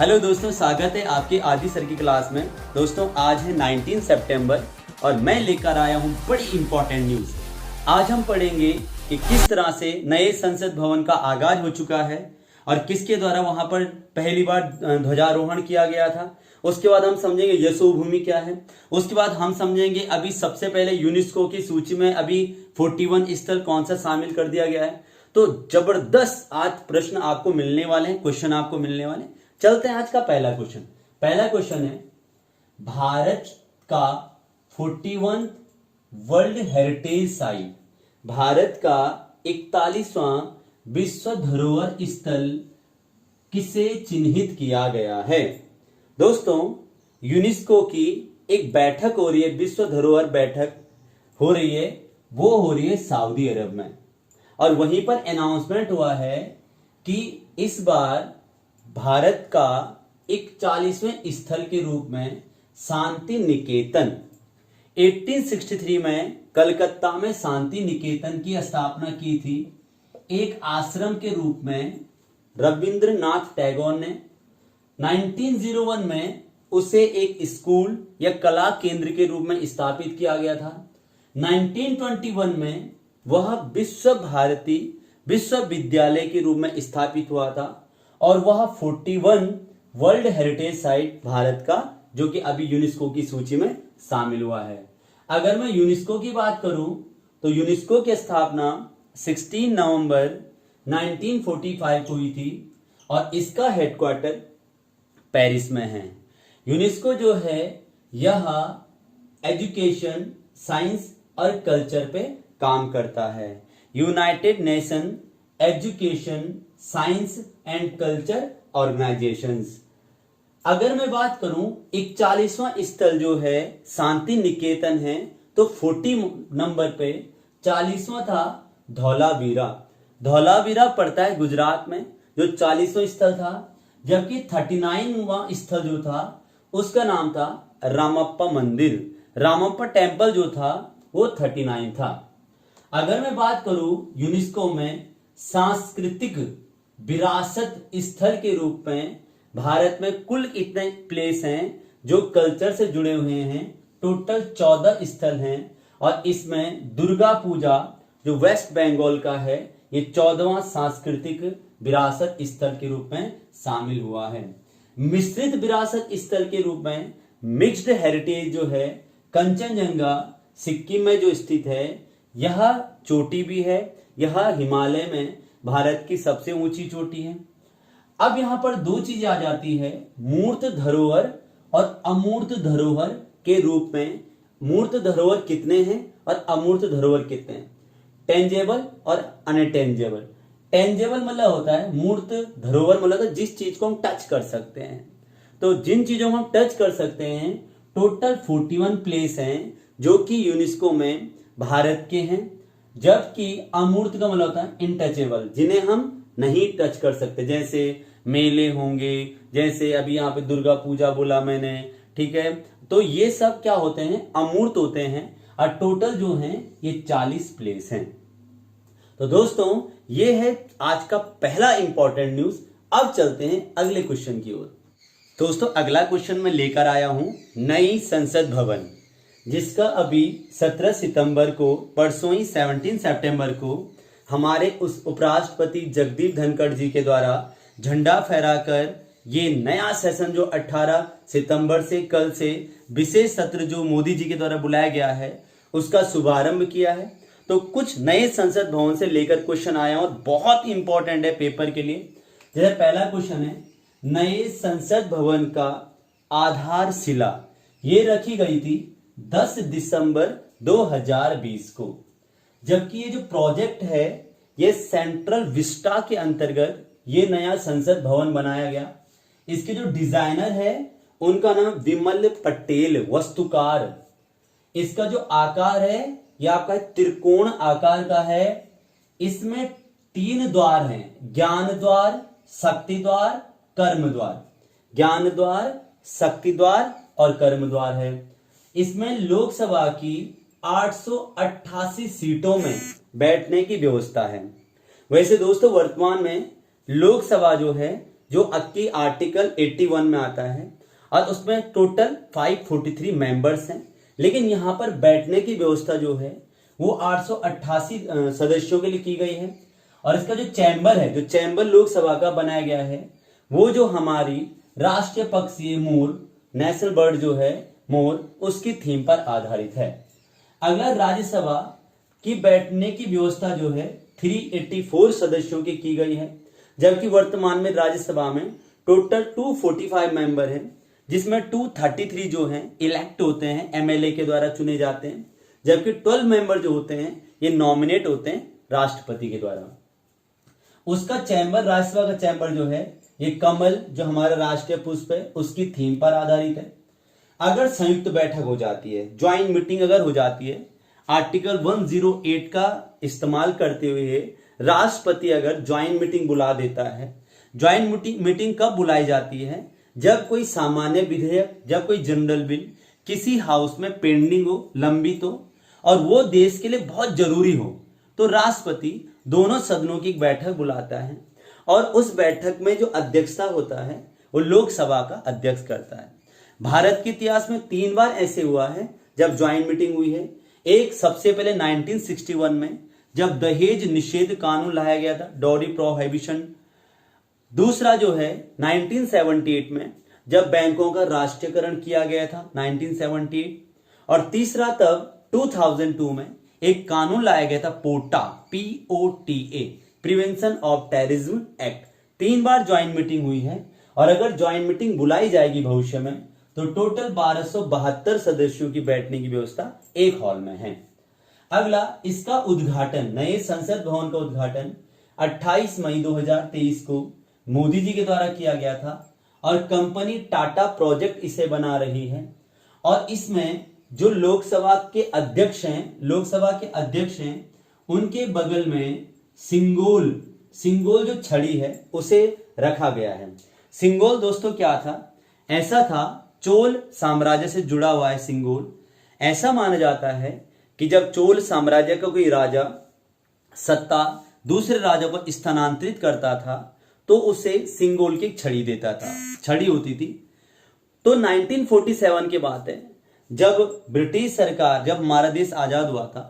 Hello दोस्तों, स्वागत है आपके आदि सर की क्लास में। दोस्तों आज है 19 सितंबर और मैं लेकर आया हूं बड़ी इंपॉर्टेंट न्यूज़। आज हम पढ़ेंगे कि किस तरह से नए संसद भवन का आगाज हो चुका है और किसके द्वारा वहां पर पहली बार ध्वजारोहण किया गया था। उसके बाद हम समझेंगे यशो भूमि क्या है। उसके बाद हम समझेंगे अभी सबसे पहले यूनेस्को की सूची में अभी 41 स्थल कौन सा शामिल कर दिया गया है। तो जबरदस्त आज प्रश्न आपको मिलने वाले हैं, क्वेश्चन आपको मिलने वाले हैं। चलते हैं आज का पहला क्वेश्चन। पहला क्वेश्चन है, भारत का 41 वर्ल्ड हेरिटेज साइट, भारत का 41वां विश्व धरोहर स्थल किसे चिन्हित किया गया है। दोस्तों यूनेस्को की एक बैठक हो रही है, विश्व धरोहर बैठक हो रही है, वो हो रही है सऊदी अरब में। और वहीं पर अनाउंसमेंट हुआ है कि इस बार भारत का 41वें स्थल के रूप में शांति निकेतन 1863 में कलकत्ता में शांति निकेतन की स्थापना की थी एक आश्रम के रूप में रविंद्रनाथ टैगोर ने। 1901 में उसे एक स्कूल या कला केंद्र के रूप में स्थापित किया गया था। 1921 में वह विश्व भारती विश्वविद्यालय के रूप में स्थापित हुआ था और वह 41 वर्ल्ड हेरिटेज साइट भारत का, जो कि अभी यूनेस्को की सूची में शामिल हुआ है। अगर मैं यूनेस्को की बात करूं तो यूनेस्को की स्थापना 16 नवंबर 1945 को हुई थी और इसका हेडक्वार्टर पेरिस में है। यूनेस्को जो है यह एजुकेशन, साइंस और कल्चर पे काम करता है। United nation education, science and culture organisations. अगर मैं बात करूं 41वां स्थल जो है शांति निकेतन है, तो 40 नंबर पे 40वां था धौलावीरा। धौलावीरा पड़ता है गुजरात में, जो 40वां स्थल था। जबकि 39वां स्थल जो था उसका नाम था रामप्पा मंदिर। रामप्पा टेम्पल जो था वो 39 था। अगर मैं बात करूं यूनेस्को में सांस्कृतिक विरासत स्थल के रूप में भारत में कुल कितने प्लेस हैं जो कल्चर से जुड़े हुए हैं, टोटल 14 स्थल हैं। और इसमें दुर्गा पूजा जो वेस्ट बंगाल का है, ये 14वां सांस्कृतिक विरासत स्थल के रूप में शामिल हुआ है। मिश्रित विरासत स्थल के रूप में मिक्स्ड हेरिटेज जो है कंचनजंगा सिक्किम में जो स्थित है, यह चोटी भी है, यह हिमालय में भारत की सबसे ऊंची चोटी है। अब यहां पर दो चीजें आ जाती है, मूर्त धरोहर और अमूर्त धरोहर के रूप में। मूर्त धरोहर कितने हैं और अमूर्त धरोहर कितने हैं? टेंजेबल और अनटेंजेबल। टेंजेबल मतलब होता है, मूर्त धरोहर मतलब है जिस चीज को हम टच कर सकते हैं। तो जिन चीजों को हम टच कर सकते हैं टोटल 41 प्लेस हैं जो कि यूनेस्को में भारत के हैं। जबकि अमूर्त का मतलब होता है इनटचेबल, जिन्हें हम नहीं टच कर सकते, जैसे मेले होंगे, जैसे अभी यहाँ पे दुर्गा पूजा बोला मैंने, ठीक है। तो ये सब क्या होते हैं, अमूर्त होते हैं। और टोटल जो हैं ये 40 प्लेस हैं। तो दोस्तों ये है आज का पहला इंपॉर्टेंट न्यूज। अब चलते हैं अगले क्वेश्चन की ओर। दोस्तों अगला क्वेश्चन मैं लेकर आया हूं नई संसद भवन, जिसका अभी 17 सितंबर को, परसों ही 17 सितंबर को हमारे उस उपराष्ट्रपति जगदीप धनखड़ जी के द्वारा झंडा फहराकर ये नया सेशन जो 18 सितंबर से कल से विशेष सत्र जो मोदी जी के द्वारा बुलाया गया है उसका शुभारंभ किया है। तो कुछ नए संसद भवन से लेकर क्वेश्चन आया और बहुत इंपॉर्टेंट है पेपर के लिए। जैसे पहला क्वेश्चन है, नए संसद भवन का आधारशिला ये रखी गई थी 10 दिसंबर 2020 को। जबकि ये जो प्रोजेक्ट है ये सेंट्रल विस्टा के अंतर्गत ये नया संसद भवन बनाया गया। इसके जो डिजाइनर है उनका नाम विमल पटेल वास्तुकार। इसका जो आकार है ये आपका त्रिकोण आकार का है। इसमें 3 द्वार हैं, ज्ञान द्वार, शक्ति द्वार, कर्म द्वार। ज्ञान द्वार, शक्ति द्वार और कर्म द्वार है। इसमें लोकसभा की 888 सीटों में बैठने की व्यवस्था है। वैसे दोस्तों वर्तमान में लोकसभा जो है जो आपकी आर्टिकल 81 में आता है, और उसमें टोटल 543 मेंबर्स हैं। लेकिन यहाँ पर बैठने की व्यवस्था जो है वो 888 सदस्यों के लिए की गई है। और इसका जो चैम्बर है, जो चैम्बर लोकसभा का बनाया गया है, वो जो हमारी राष्ट्रीय पक्षी मोर, नेशनल बर्ड जो है मोर, उसकी थीम पर आधारित है। अगला, राज्यसभा की बैठने की व्यवस्था जो है 384 सदस्यों की गई है, जबकि वर्तमान में राज्यसभा में टोटल 245 मेंबर हैं, जिसमें 233 जो हैं इलेक्ट होते हैं, एमएलए के द्वारा चुने जाते हैं, जबकि 12 मेंबर जो होते हैं ये नॉमिनेट होते हैं राष्ट्रपति के द्वारा। उसका चैम्बर, राज्यसभा का चैम्बर जो है ये कमल, जो हमारा राष्ट्रीय पुष्प है, उसकी थीम पर आधारित है। अगर संयुक्त बैठक हो जाती है, ज्वाइंट मीटिंग अगर हो जाती है, आर्टिकल 108 का इस्तेमाल करते हुए राष्ट्रपति अगर ज्वाइंट मीटिंग बुला देता है। ज्वाइंट मीटिंग कब बुलाई जाती है? जब कोई सामान्य विधेयक, जब कोई जनरल बिल किसी हाउस में पेंडिंग हो, लंबित हो, और वो देश के लिए बहुत जरूरी हो, तो राष्ट्रपति दोनों सदनों की बैठक बुलाता है, और उस बैठक में जो अध्यक्षता होता है वो लोकसभा का अध्यक्ष करता है। भारत के इतिहास में 3 बार ऐसे हुआ है जब ज्वाइंट मीटिंग हुई है। एक सबसे पहले 1961 में जब दहेज निषेध कानून लाया गया था, डॉरी प्रोहिबिशन। दूसरा जो है 1978 में जब बैंकों का राष्ट्रीयकरण किया गया था, 1978। और तीसरा तब 2002 में एक कानून लाया गया था, पोटा, POTA, prevention of terrorism act. 3 bar joint meeting हुई है, और अगर ज्वाइंट मीटिंग बुलाई जाएगी भविष्य में तो टोटल 1272 सदस्यों की बैठने की व्यवस्था एक हॉल में है। अगला, इसका उद्घाटन, नए संसद भवन का उद्घाटन 28 मई 2023 को मोदी जी के द्वारा किया गया था, और कंपनी टाटा प्रोजेक्ट इसे बना रही है। और इसमें जो लोकसभा के अध्यक्ष हैं, उनके बगल में सिंगोल जो छड़ी है उसे रखा गया है। सिंगोल दोस्तों क्या था? ऐसा था, चोल साम्राज्य से जुड़ा हुआ है सिंगोल। ऐसा माना जाता है कि जब चोल साम्राज्य का कोई राजा सत्ता दूसरे राजा को स्थानांतरित करता था तो उसे सिंगोल की छड़ी देता था, छड़ी होती थी। तो 1947 की बात है, जब ब्रिटिश सरकार, जब हमारा देश आजाद हुआ था,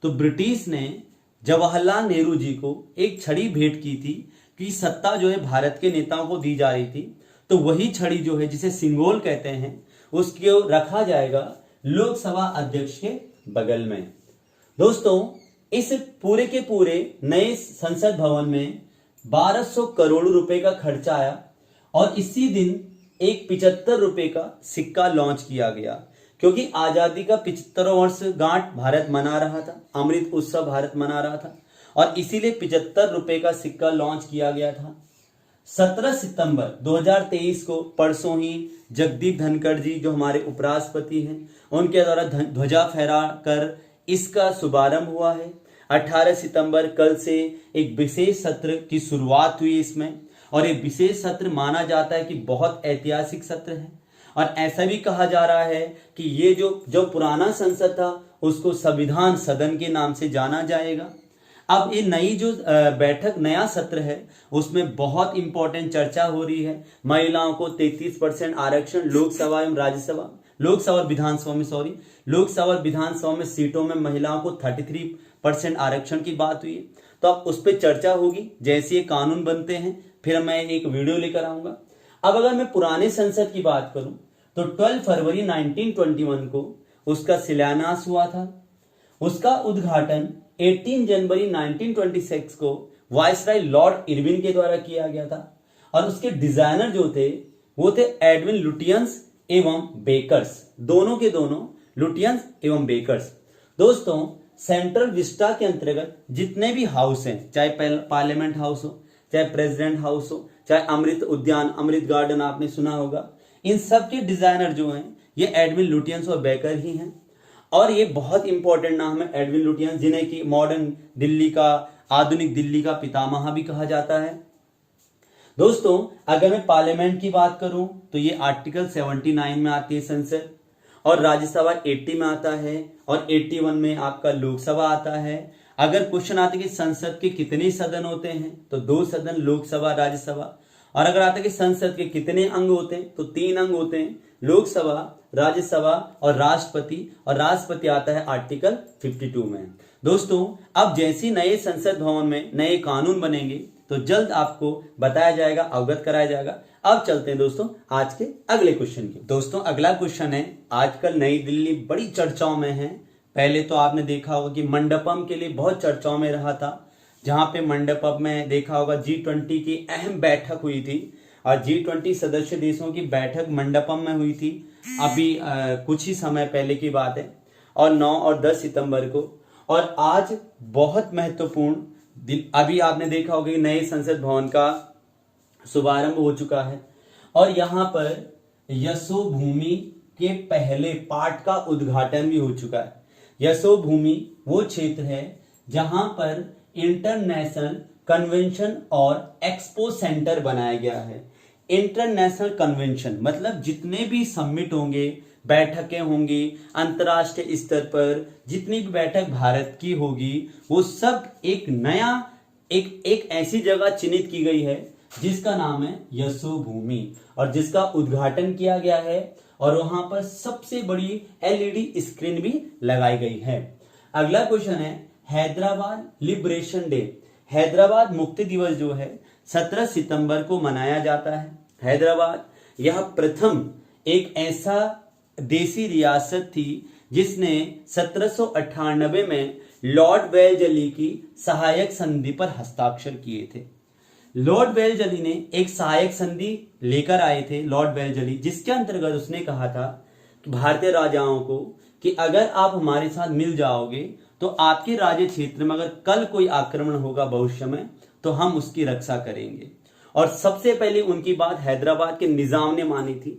तो ब्रिटिश ने जवाहरलाल नेहरू जी को एक छड़ी भेंट की थी कि सत्ता जो है भारत के नेताओं को दी जा रही थी, तो वही छड़ी जो है जिसे सिंगोल कहते हैं, उसको रखा जाएगा लोकसभा अध्यक्ष के बगल में। दोस्तों, इस पूरे के पूरे नए संसद भवन में 1200 करोड़ रुपए का खर्चा आया, और इसी दिन एक 75 रुपए का सिक्का लॉन्च किया गया, क्योंकि आजादी का 75वां वर्ष गांठ भारत मना रहा था, अमृत उत्सव भारत मना रहा था, और इसीलिए 75 रुपए का सिक्का लॉन्च किया गया था। 17 सितंबर 2023 को, परसों ही, जगदीप धनखड़ जी जो हमारे उपराष्ट्रपति हैं, उनके द्वारा ध्वजा फहरा कर इसका शुभारंभ हुआ है। 18 सितंबर कल से एक विशेष सत्र की शुरुआत हुई इसमें, और ये विशेष सत्र माना जाता है कि बहुत ऐतिहासिक सत्र है। और ऐसा भी कहा जा रहा है कि ये जो पुराना संसद था उसको संविधान सदन के नाम से जाना जाएगा। अब ये नई जो बैठक, नया सत्र है, उसमें बहुत इंपॉर्टेंट चर्चा हो रही है। महिलाओं को 33% आरक्षण लोकसभा एवं राज्यसभा, लोकसभा और विधानसभा में सीटों में महिलाओं को 33% आरक्षण की बात हुई है। तो अब उस पर चर्चा होगी, जैसे ये कानून बनते हैं फिर मैं एक वीडियो लेकर आऊंगा। अब अगर मैं पुराने संसद की बात करूं तो 12 फरवरी 1921 को उसका शिलान्यास हुआ था। उसका उद्घाटन 18 जनवरी 1926 को वायसराय लॉर्ड इरविन के द्वारा किया गया था, और उसके डिजाइनर जो थे वो थे एडविन लुटियंस एवं बेकर्स, दोनों के दोनों लुटियंस एवं बेकर्स। दोस्तों, सेंट्रल विस्टा के अंतर्गत जितने भी हाउस हैं, चाहे पार्लियामेंट हाउस हो, चाहे प्रेसिडेंट हाउस हो, चाहे अमृत उद्यान, अमृत गार्डन आपने सुना होगा, इन सब के डिजाइनर जो हैं ये एडविन लुटियंस और बेकर ही हैं। और ये बहुत इंपॉर्टेंट नाम है एडविन लुटियंस, जिन्हें कि मॉडर्न दिल्ली का, आधुनिक दिल्ली का पितामह भी कहा जाता है। दोस्तों, अगर मैं पार्लियामेंट की बात करूं तो ये आर्टिकल 79 में आती है संसद, और राज्यसभा 80 में आता है, और 81 में आपका लोकसभा आता है। अगर क्वेश्चन आते कि संसद के कितने सदन होते हैं तो 2 सदन, लोकसभा राज्यसभा। और अगर आता है कि संसद के कितने अंग होते हैं, तो 3 अंग होते हैं, लोकसभा, राज्यसभा और राष्ट्रपति। और राष्ट्रपति आता है आर्टिकल 52 में। दोस्तों अब जैसे ही नए संसद भवन में नए कानून बनेंगे तो जल्द आपको बताया जाएगा, अवगत कराया जाएगा। अब चलते हैं दोस्तों आज के अगले क्वेश्चन की। दोस्तों अगला क्वेश्चन है, आजकल नई दिल्ली बड़ी चर्चाओं में है। पहले तो आपने देखा होगा कि मंडपम के लिए बहुत चर्चाओं में रहा था, जहां पे मंडपम में देखा होगा G20 की अहम बैठक हुई थी और G20 सदस्य देशों की बैठक मंडपम में हुई थी। अभी कुछ ही समय पहले की बात है, और 9 और 10 सितंबर को। और आज बहुत महत्वपूर्ण दिन, अभी आपने देखा होगा कि नए संसद भवन का शुभारंभ हो चुका है और यहाँ पर यशोभूमि के पहले पार्ट का उद्घाटन भी हो चुका है। यशोभूमि वो क्षेत्र है जहां पर इंटरनेशनल कन्वेंशन और एक्सपो सेंटर बनाया गया है। इंटरनेशनल कन्वेंशन मतलब जितने भी समिट होंगे, बैठकें होंगी अंतर्राष्ट्रीय स्तर पर, जितनी भी बैठक भारत की होगी, वो सब एक नया एक ऐसी जगह चिन्हित की गई है जिसका नाम है यशोभूमि और जिसका उद्घाटन किया गया है। और वहां पर सबसे बड़ी LED स्क्रीन भी लगाई गई है। अगला क्वेश्चन है, हैदराबाद लिबरेशन डे। हैदराबाद मुक्ति दिवस जो है 17 सितंबर को मनाया जाता है। हैदराबाद यह प्रथम एक ऐसा देसी रियासत थी जिसने 1798 में लॉर्ड वेलजली की सहायक संधि पर हस्ताक्षर किए थे। लॉर्ड वेलजली ने एक सहायक संधि लेकर आए थे, लॉर्ड वेलजली, जिसके अंतर्गत उसने कहा था कि भारतीय राजाओं को कि अगर आप हमारे साथ मिल जाओगे तो आपके राज्य क्षेत्र में अगर कल कोई आक्रमण होगा भविष्य में तो हम उसकी रक्षा करेंगे। और सबसे पहले उनकी बात हैदराबाद के निजाम ने मानी थी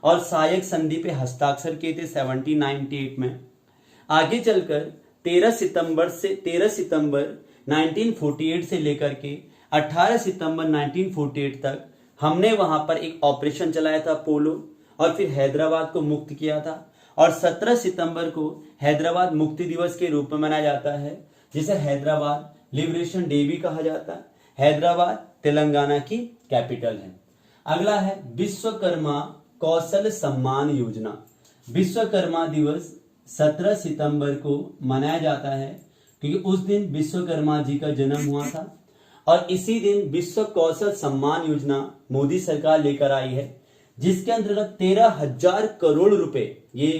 और सहायक संधि पे हस्ताक्षर किए थे 1798 में। आगे चलकर 13 सितंबर 1948 से लेकर के 18 सितंबर 1948 तक हमने वहां पर एक ऑपरेशन चलाया था पोलो, और फिर हैदराबाद को मुक्त किया था। और 17 सितंबर को हैदराबाद मुक्ति दिवस के रूप में मनाया जाता है, जिसे हैदराबाद लिबरेशन डे भी कहा जाता है। हैदराबाद तेलंगाना की कैपिटल है। अगला है विश्वकर्मा कौशल सम्मान योजना। विश्वकर्मा दिवस 17 सितंबर को मनाया जाता है क्योंकि उस दिन विश्वकर्मा जी का जन्म हुआ था। और इसी दिन विश्व कौशल सम्मान योजना मोदी सरकार लेकर आई है, जिसके अंतर्गत 13,000 करोड़ रुपए ये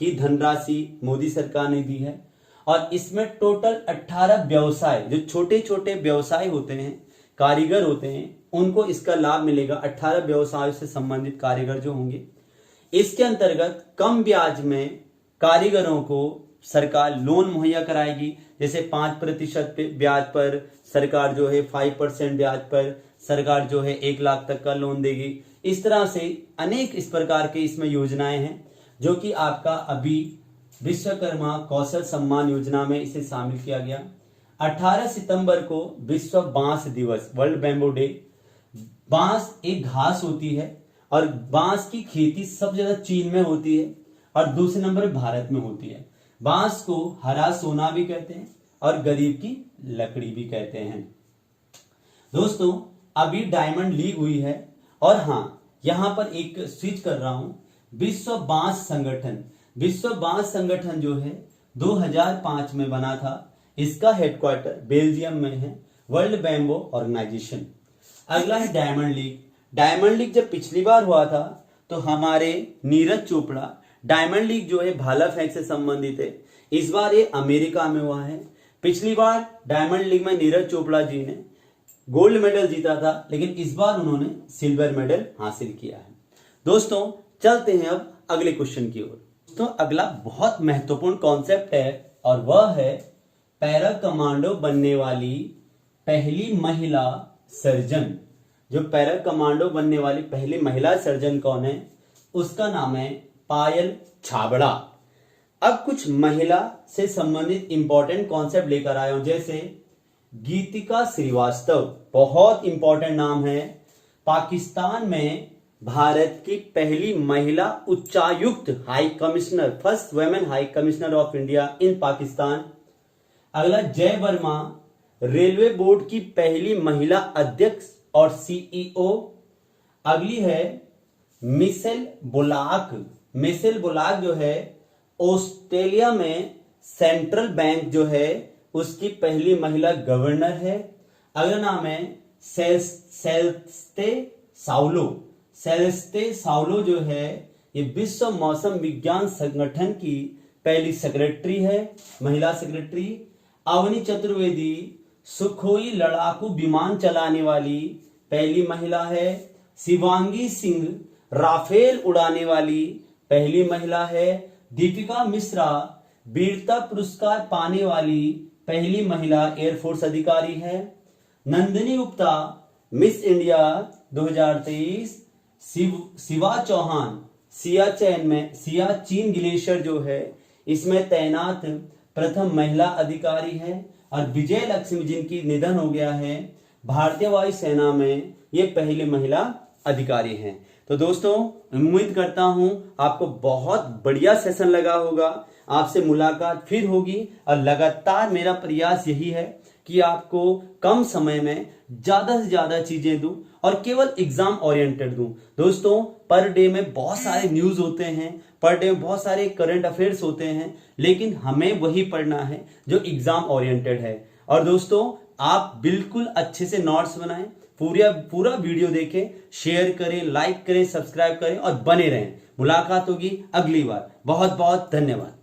की धनराशि मोदी सरकार ने दी है। और इसमें टोटल 18 व्यवसाय, जो छोटे छोटे व्यवसाय होते हैं, कारीगर होते हैं, उनको इसका लाभ मिलेगा। 18 व्यवसायों से संबंधित कारीगर जो होंगे, इसके अंतर्गत कम ब्याज में कारीगरों को सरकार लोन मुहैया कराएगी। जैसे 5% ब्याज पर सरकार जो है 5% ब्याज पर सरकार जो है 1 लाख तक का लोन देगी। इस तरह से अनेक इस प्रकार के इसमें योजनाएं हैं जो कि आपका अभी विश्वकर्मा कौशल सम्मान योजना में इसे शामिल किया गया। 18 सितंबर को विश्व बांस दिवस, वर्ल्ड बैम्बू डे। बांस एक घास होती है और बांस की खेती सबसे ज्यादा चीन में होती है और दूसरे नंबर भारत में होती है। बांस को हरा सोना भी कहते हैं और गरीब की लकड़ी भी कहते हैं। दोस्तों अभी डायमंड लीग हुई है और हाँ, यहां पर एक स्विच कर रहा हूं। विश्व बांस संगठन, विश्व बांस संगठन जो है 2005 में बना था। इसका हेडक्वार्टर बेल्जियम में है, वर्ल्ड बैम्बो ऑर्गेनाइजेशन। अगला है डायमंड लीग। डायमंड लीग जब पिछली बार हुआ था तो हमारे नीरज चोपड़ा, डायमंड लीग जो है भाला फेंक से संबंधित है, इस बार ये अमेरिका में हुआ है। पिछली बार डायमंड लीग में नीरज चोपड़ा जी ने गोल्ड मेडल जीता था, लेकिन इस बार उन्होंने सिल्वर मेडल हासिल किया है। दोस्तों चलते हैं अब अगले क्वेश्चन की ओर। दोस्तों अगला बहुत महत्वपूर्ण कॉन्सेप्ट है और वह है पैरा कमांडो बनने वाली पहली महिला सर्जन। जो पैरा कमांडो बनने वाली पहली महिला सर्जन कौन है? उसका नाम है पायल छाबड़ा। अब कुछ महिला से संबंधित इंपॉर्टेंट कॉन्सेप्ट लेकर आया हूं, जैसे गीतिका श्रीवास्तव, बहुत इंपॉर्टेंट नाम है। पाकिस्तान में भारत की पहली महिला उच्चायुक्त high commissioner, first women high commissioner of India in Pakistan. अगला जय वर्मा, रेलवे बोर्ड की पहली महिला अध्यक्ष और CEO अगली है मिशेल बोलाक। मिशेल बोलाक जो है ऑस्ट्रेलिया में सेंट्रल बैंक जो है उसकी पहली महिला गवर्नर है। अगला नाम है सेलेस्ते साउलो। सेलेस्ते साउलो जो है ये विश्व मौसम विज्ञान संगठन की पहली सेक्रेटरी है, महिला सेक्रेटरी। अवनी चतुर्वेदी सुखोई लड़ाकू विमान चलाने वाली पहली महिला है। शिवांगी सिंह राफेल उड़ाने वाली पहली महिला है। दीपिका मिश्रा वीरता पुरस्कार पाने वाली पहली महिला एयरफोर्स अधिकारी है। Nandini Gupta miss India 2023। Shiva Chauhan Siachen glacier जो है इसमें तैनात प्रथम महिला अधिकारी है। और विजय लक्ष्मी जिनकी निधन हो गया है भारतीय वायुसेना में, ये पहली महिला अधिकारी हैं। तो दोस्तों उम्मीद करता हूं आपको बहुत बढ़िया सेशन लगा होगा। आपसे मुलाकात फिर होगी और लगातार मेरा प्रयास यही है कि आपको कम समय में ज्यादा से ज्यादा चीजें दूं और केवल एग्जाम ओरिएंटेड दूं। दोस्तों पर डे में बहुत सारे न्यूज होते हैं, पर डे में बहुत सारे करंट अफेयर्स होते हैं, लेकिन हमें वही पढ़ना है जो एग्जाम ओरिएंटेड है। और दोस्तों आप बिल्कुल अच्छे से नोट्स बनाएं, पूरा वीडियो देखें, शेयर करें, लाइक करें, सब्सक्राइब करें और बने रहें। मुलाकात होगी अगली बार। बहुत बहुत धन्यवाद।